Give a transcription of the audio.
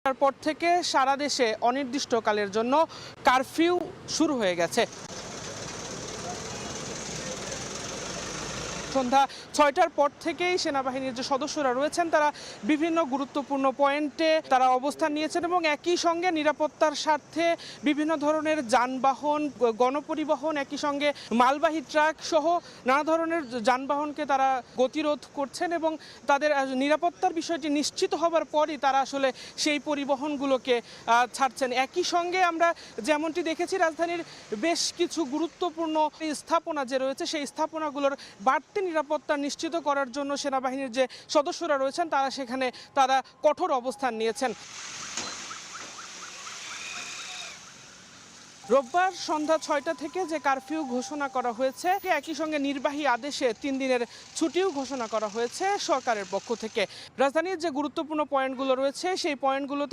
তারপর থেকে সারা দেশে অনির্দিষ্টকালের জন্য কারফিউ শুরু হয়ে গেছে। সন্ধ্যা ৬টার পর থেকেই সেনাবাহিনীর যে সদস্যরা রয়েছেন তারা বিভিন্ন গুরুত্বপূর্ণ পয়েন্টে তারা অবস্থান নিয়েছেন এবং একই সঙ্গে নিরাপত্তার স্বার্থে বিভিন্ন ধরনের যানবাহন, গণপরিবহন, একই সঙ্গে মালবাহী ট্রাক সহ নানা ধরনের যানবাহনকে তারা গতিরোধ করছেন এবং তাদের নিরাপত্তার বিষয়টি নিশ্চিত হবার পরই তারা আসলে সেই পরিবহনগুলোকে ছাড়ছেন। একই সঙ্গে আমরা যেমনটি দেখেছি রাজধানীর বেশ কিছু গুরুত্বপূর্ণ স্থাপনা যে রয়েছে সেই স্থাপনাগুলোর বাড়তি নিরাপত্তা নিশ্চিত করার জন্য সেনাবাহিনীর যে সদস্যরা রয়েছেন তারা সেখানে কঠোর অবস্থান নিয়েছেন। রোববার সন্ধ্যা ৬টা থেকে যে কারফিউ ঘোষণা করা হয়েছে, একই সঙ্গে নির্বাহী আদেশে ৩ দিনের ছুটিও ঘোষণা করা হয়েছে সরকারের পক্ষ থেকে। রাজধানীর যে গুরুত্বপূর্ণ পয়েন্টগুলো রয়েছে সেই পয়েন্টগুলোতে